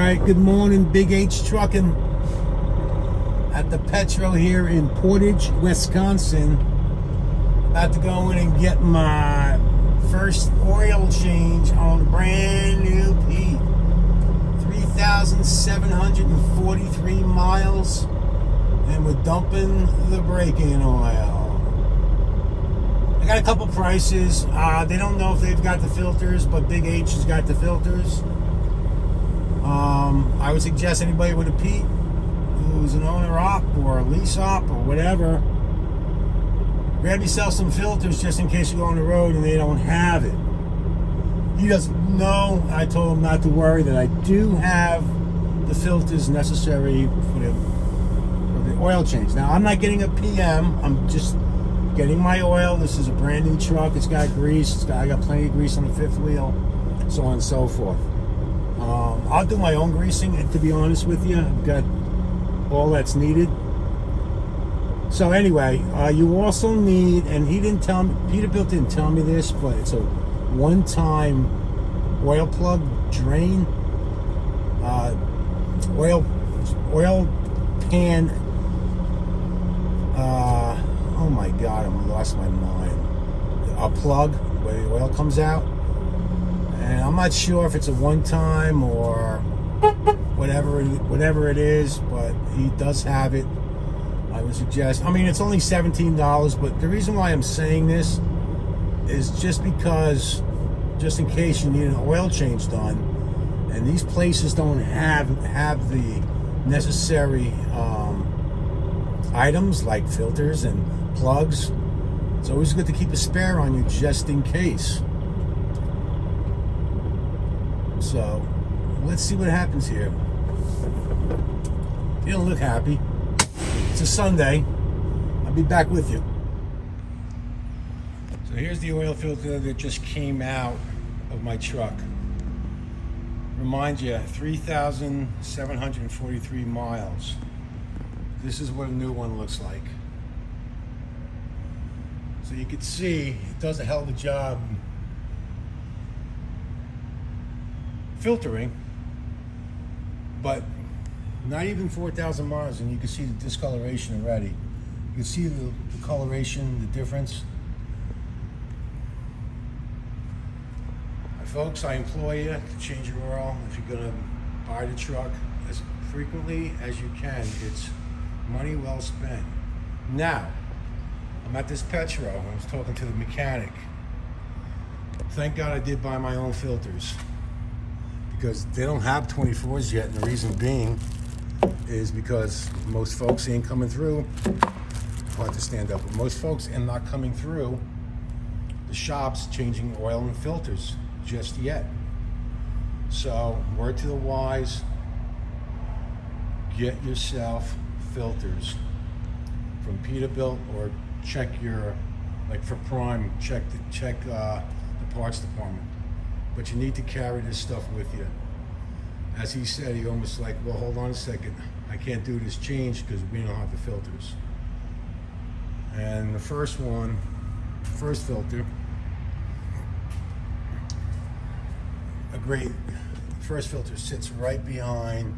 Alright, good morning, Big H Trucking at the Petro here in Portage, Wisconsin. About to go in and get my first oil change on a brand new Pete. 3,743 miles, and we're dumping the brake-in oil. I got a couple prices. They don't know if they've got the filters, but Big H has got the filters. I would suggest anybody with a Pete who's an owner op or a lease op or whatever, grab yourself some filters just in case you go on the road and they don't have it. He doesn't know. I told him not to worry, that I do have the filters necessary for the oil change. Now, I'm not getting a PM. I'm just getting my oil. This is a brand new truck. It's got grease. I got plenty of grease on the fifth wheel, so on and so forth. I'll do my own greasing, and to be honest with you, I've got all that's needed. So anyway, you also need, and he didn't tell me, Peterbilt didn't tell me this, but it's a one-time oil plug drain, oil pan. Oh my God, I lost my mind. A plug where the oil comes out. And I'm not sure if it's a one-time or whatever it is, but he does have it. I would suggest, I mean, it's only $17, but the reason why I'm saying this is just because, just in case you need an oil change done, and these places don't have the necessary items like filters and plugs. It's always good to keep a spare on you just in case. So, let's see what happens here. You don't look happy. It's a Sunday. I'll be back with you. So here's the oil filter that just came out of my truck. Remind you, 3,743 miles. This is what a new one looks like. So you can see it does a hell of a job filtering, but not even 4,000 miles, and you can see the discoloration already. You can see the coloration, the difference. Folks, I implore you to change your oil if you're going to buy the truck as frequently as you can. It's money well spent. Now, I'm at this Petro. I was talking to the mechanic. Thank God I did buy my own filters, because they don't have 24s yet, and the reason being is because most folks ain't coming through. Hard to stand up, but most folks are not coming through the shops changing oil and filters just yet. So, word to the wise, get yourself filters from Peterbilt, or check your, like for Prime, check the parts department. But you need to carry this stuff with you. As he said, he almost like, well, hold on a second, I can't do this change because we don't have the filters. And the first filter, first filter sits right behind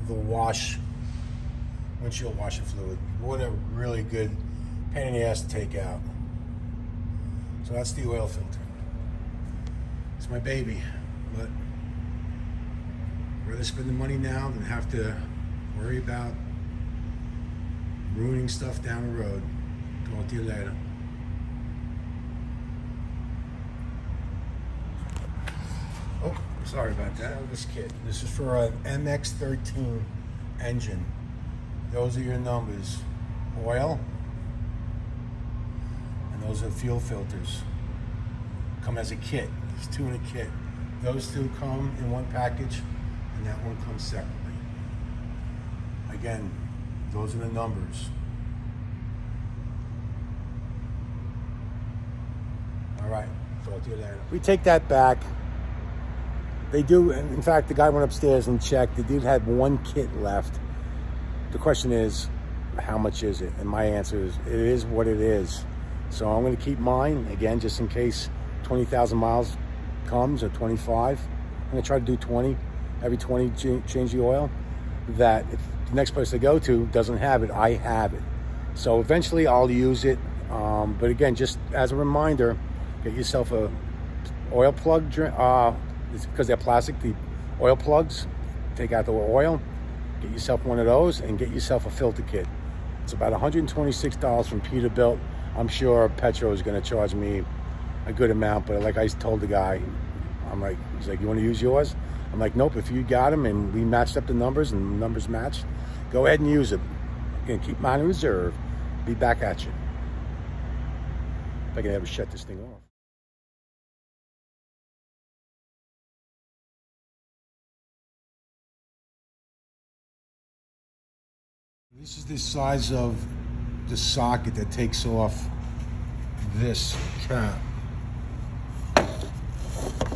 the windshield washer fluid. What a really good pain in the ass to take out. So that's the oil filter. It's my baby, but I'd rather spend the money now than have to worry about ruining stuff down the road. Talk to you later. Oh, sorry about that. This kit. This is for an MX-13 engine. Those are your numbers. Oil. And those are fuel filters. Come as a kit. There's two in a kit. Those two come in one package, and that one comes separately. Again, those are the numbers. All right, talk to you later. We take that back. They do, in fact, the guy went upstairs and checked. The dude had one kit left. The question is, how much is it? And my answer is, it is what it is. So I'm going to keep mine, again, just in case 20,000 miles comes, or 25. I'm gonna try to do 20, every 20 change the oil, that if the next place I go to doesn't have it, I have it. So eventually I'll use it. But again, just as a reminder, get yourself a oil plug, it's because they're plastic, the oil plugs, take out the oil, get yourself one of those and get yourself a filter kit. It's about $126 from Peterbilt. I'm sure Petro is going to charge me a good amount, but like I told the guy, he's like, you want to use yours? I'm like, nope, if you got them and we matched up the numbers and the numbers matched, go ahead and use it. I'm going to keep mine in reserve. Be back at you. If I can ever shut this thing off. This is the size of the socket that takes off this cap,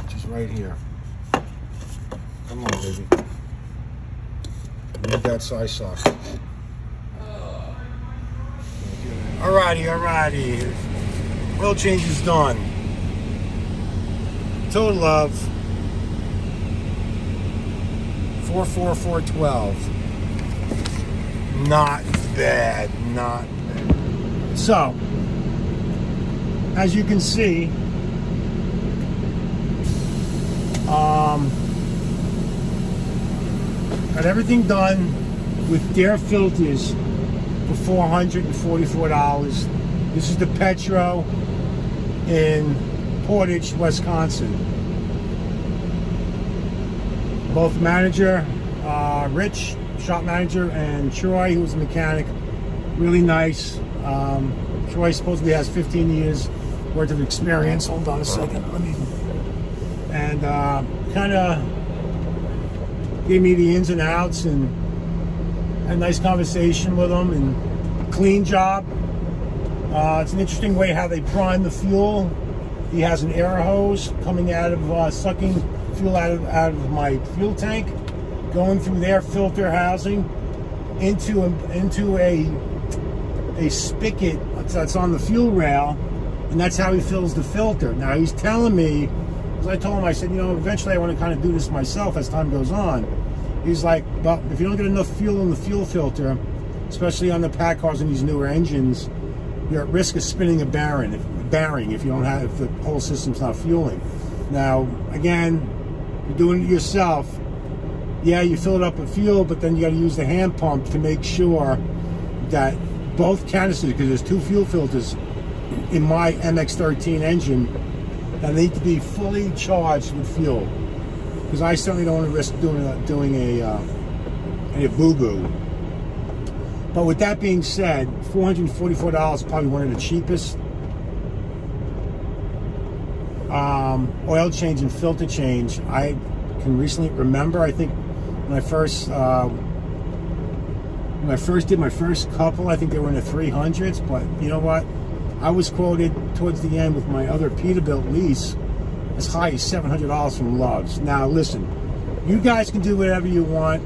which is right here. Come on, baby. Need that size socket. Alrighty. Oil change is done. Total of $444.12. Not bad. So, as you can see, got everything done with their filters for $444. This is the Petro in Portage, Wisconsin. Both manager, Rich, shop manager, and Troy, who was a mechanic, really nice. Troy supposedly has 15 years worth of experience. Hold on a second, and kind of gave me the ins and outs and had a nice conversation with him, and clean job. It's an interesting way how they prime the fuel. He has an air hose coming out of sucking fuel out of my fuel tank, going through their filter housing into a spigot that's on the fuel rail, and that's how he fills the filter. Now he's telling me, as I told him, I said, you know, eventually I want to kind of do this myself as time goes on. He's like, well, if you don't get enough fuel in the fuel filter, especially on the pack cars and these newer engines, you're at risk of spinning a bearing if you don't have, if the whole system's not fueling. Now, again, you're doing it yourself. Yeah, you fill it up with fuel, but then you got to use the hand pump to make sure that both canisters, because there's two fuel filters in my MX-13 engine, that need to be fully charged with fuel. Because I certainly don't want to risk doing a boo-boo. But with that being said, $444 is probably one of the cheapest. Oil change and filter change, I can recently remember, I think when I first did my first couple, I think they were in the 300s, but you know what? I was quoted towards the end with my other Peterbilt lease as high as $700 from Love's. Now listen, you guys can do whatever you want.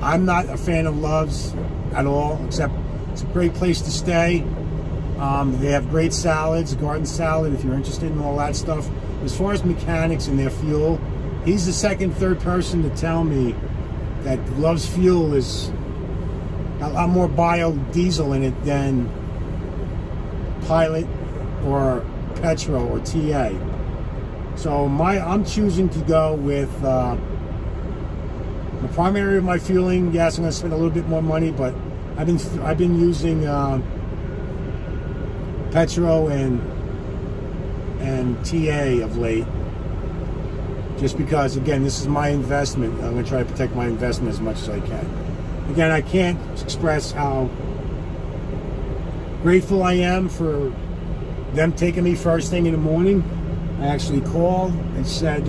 I'm not a fan of Love's at all, except it's a great place to stay. They have great salads, garden salad, if you're interested in all that stuff. As far as mechanics and their fuel, he's the second, third person to tell me that Love's fuel is a lot more biodiesel in it than Pilot or Petro or TA. So I'm choosing to go with the primary of my fueling. Yes, I'm going to spend a little bit more money, but I've been using Petro and TA of late, just because, again, this is my investment. I'm going to try to protect my investment as much as I can. Again, I can't express how grateful I am for them taking me first thing in the morning. I actually called and said,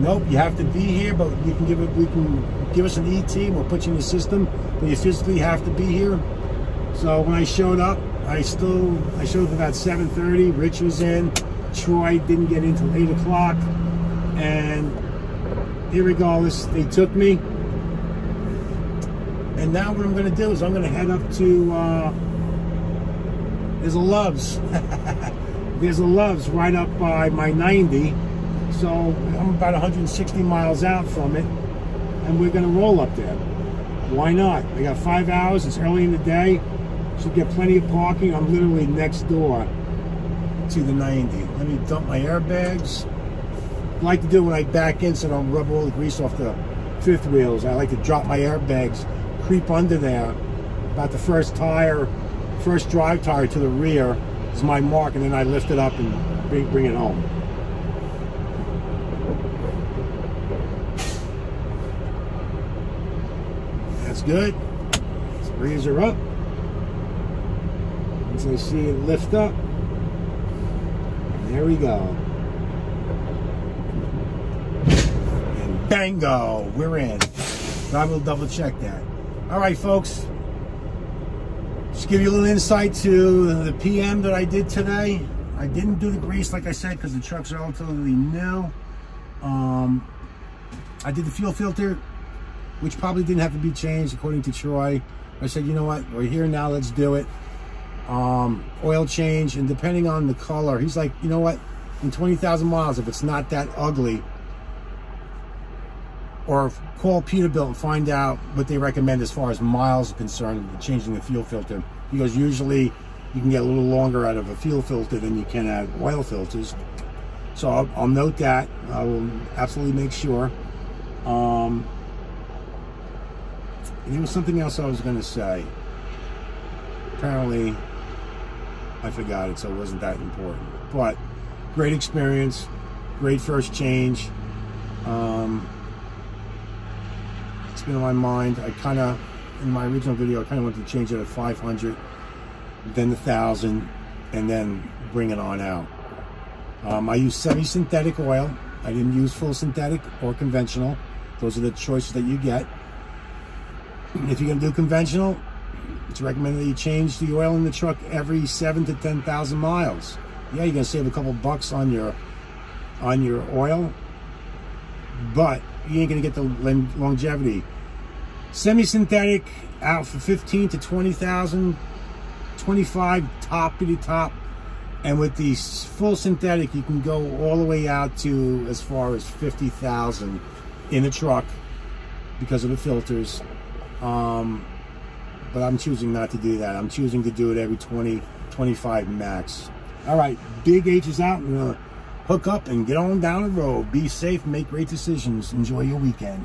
nope, you have to be here, but we can give us an ET, we'll put you in the system, but you physically have to be here. So when I showed up, I showed up about 7:30. Rich was in. Troy didn't get in until 8 o'clock. And irregardless, they took me. And now what I'm going to do is I'm going to head up to, there's a Love's. There's a Love's right up by my 90. So I'm about 160 miles out from it, and we're gonna roll up there. Why not? I got 5 hours, it's early in the day, should get plenty of parking. I'm literally next door to the 90. Let me dump my airbags. I like to do it when I back in so I don't rub all the grease off the fifth wheels. I like to drop my airbags, creep under there, about the first drive tire to the rear is my mark, and then I lift it up and bring it home. That's good. Rears are up. Once I see it lift up, there we go. And bango, we're in. But I will double check that. All right, folks. Just give you a little insight to the PM that I did today. I didn't do the grease, like I said, because the truck's relatively new. I did the fuel filter, which probably didn't have to be changed, according to Troy. I said, you know what, we're here now, let's do it. Oil change, and depending on the color, he's like, you know what, in 20,000 miles, if it's not that ugly, or call Peterbilt and find out what they recommend as far as miles are concerned with changing the fuel filter. He goes, usually you can get a little longer out of a fuel filter than you can out of oil filters. So I'll note that. I will absolutely make sure. And there was something else I was going to say. Apparently, I forgot it, so it wasn't that important. But great experience, great first change. It's been on my mind. I kind of, in my original video, I kind of wanted to change it at 500, then 1,000, and then bring it on out. I use semi-synthetic oil. I didn't use full synthetic or conventional. Those are the choices that you get. If you're going to do conventional, it's recommended that you change the oil in the truck every 7,000 to 10,000 miles. Yeah, you're going to save a couple bucks on your oil, but you ain't going to get the longevity. Semi-synthetic out for 15 to 20,000, 25 toppity top, and with the full synthetic, you can go all the way out to as far as 50,000 in the truck because of the filters. But I'm choosing not to do that. I'm choosing to do it every 20, 25 max. All right, Big H is out. We're gonna hook up and get on down the road. Be safe, make great decisions. Enjoy your weekend.